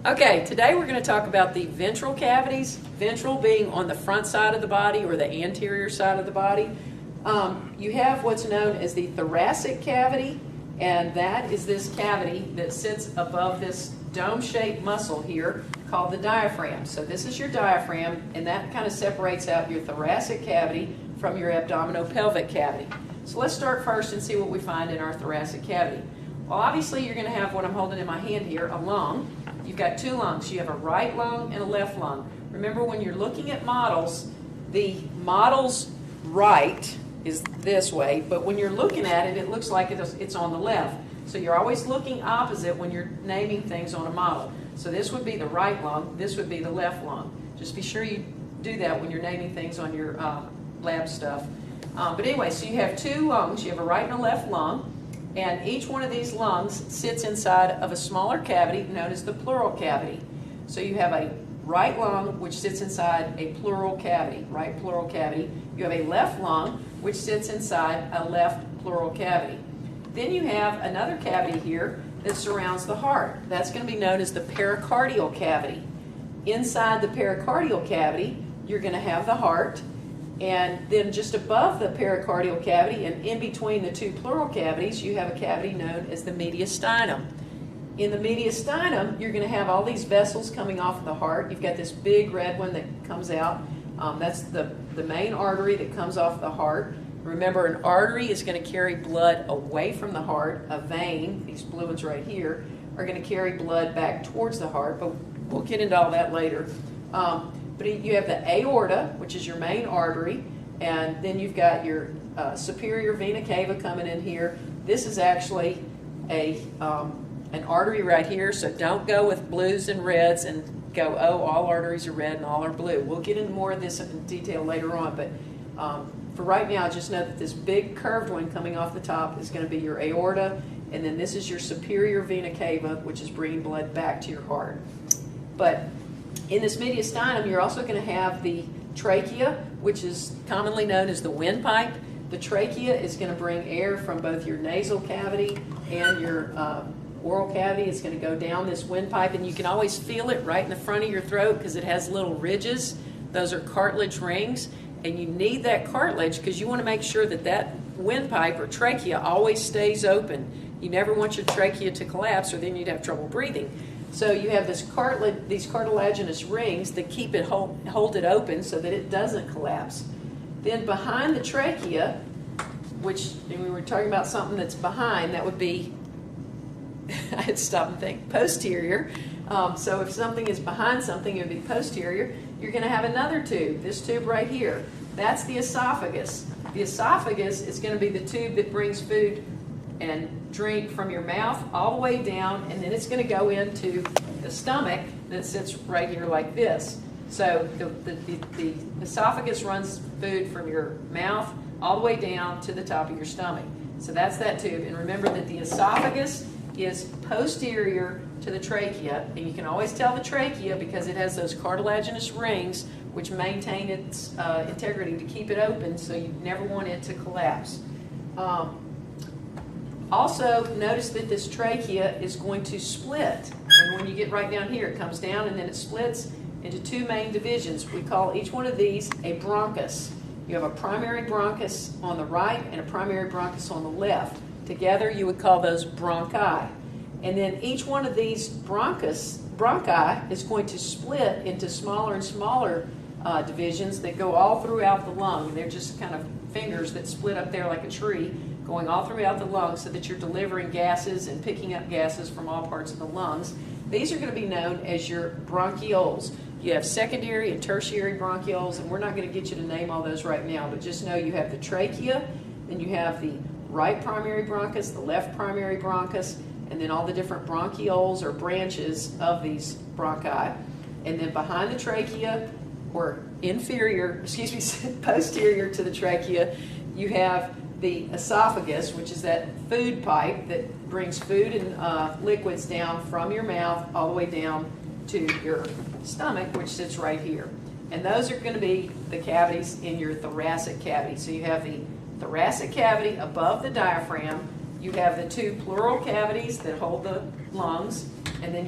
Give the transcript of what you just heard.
Okay, today we're going to talk about the ventral cavities, ventral being on the front side of the body or the anterior side of the body. You have what's known as the thoracic cavity, and that is this cavity that sits above this dome-shaped muscle here called the diaphragm. So this is your diaphragm, and that kind of separates out your thoracic cavity from your abdominopelvic cavity. So let's start first and see what we find in our thoracic cavity. Well, obviously you're going to have what I'm holding in my hand here, a lung. You've got two lungs. You have a right lung and a left lung. Remember, when you're looking at models, the model's right is this way, but when you're looking at it, it looks like it's on the left. So you're always looking opposite when you're naming things on a model. So this would be the right lung, this would be the left lung. Just be sure you do that when you're naming things on your lab stuff. But anyway, so you have two lungs. You have a right and a left lung. And each one of these lungs sits inside of a smaller cavity known as the pleural cavity. So you have a right lung which sits inside a pleural cavity, right pleural cavity. You have a left lung which sits inside a left pleural cavity. Then you have another cavity here that surrounds the heart. That's going to be known as the pericardial cavity. Inside the pericardial cavity, you're going to have the heart. And then just above the pericardial cavity and in between the two pleural cavities, you have a cavity known as the mediastinum. In the mediastinum, you're going to have all these vessels coming off of the heart. You've got this big red one that comes out. That's the main artery that comes off the heart. Remember, an artery is going to carry blood away from the heart. A vein, these blue ones right here, are going to carry blood back towards the heart, but we'll get into all that later. But you have the aorta, which is your main artery, and then you've got your superior vena cava coming in here. This is actually an artery right here, so don't go with blues and reds and go, oh, all arteries are red and all are blue. We'll get into more of this in detail later on, but for right now, just know that this big curved one coming off the top is going to be your aorta, and then this is your superior vena cava, which is bringing blood back to your heart. But in this mediastinum, you're also going to have the trachea, which is commonly known as the windpipe. The trachea is going to bring air from both your nasal cavity and your oral cavity. It's going to go down this windpipe, and you can always feel it right in the front of your throat because it has little ridges. Those are cartilage rings, and you need that cartilage because you want to make sure that that windpipe or trachea always stays open. You never want your trachea to collapse, or then you'd have trouble breathing. So you have this these cartilaginous rings that keep it hold it open so that it doesn't collapse. Then behind the trachea, which we were talking about something that's behind, that would be, I had to stop and think, posterior. So if something is behind something, it would be posterior. You're going to have another tube, this tube right here. That's the esophagus. The esophagus is going to be the tube that brings food and drink from your mouth all the way down, and then it's going to go into the stomach that sits right here like this. So the esophagus runs food from your mouth all the way down to the top of your stomach. So that's that tube. And remember that the esophagus is posterior to the trachea, and you can always tell the trachea because it has those cartilaginous rings which maintain its integrity to keep it open, so you never want it to collapse. Also, notice that this trachea is going to split. And when you get right down here, it comes down and then it splits into two main divisions. We call each one of these a bronchus. You have a primary bronchus on the right and a primary bronchus on the left. Together, you would call those bronchi. And then each one of these bronchi is going to split into smaller and smaller divisions that go all throughout the lung. They're just kind of fingers that split up there like a tree, going all throughout the lungs so that you're delivering gases and picking up gases from all parts of the lungs. These are going to be known as your bronchioles. You have secondary and tertiary bronchioles, and we're not going to get you to name all those right now, but just know you have the trachea, then you have the right primary bronchus, the left primary bronchus, and then all the different bronchioles or branches of these bronchi. And then behind the trachea, or posterior to the trachea, you have the esophagus, which is that food pipe that brings food and liquids down from your mouth all the way down to your stomach, which sits right here. And those are going to be the cavities in your thoracic cavity. So you have the thoracic cavity above the diaphragm, you have the two pleural cavities that hold the lungs, and then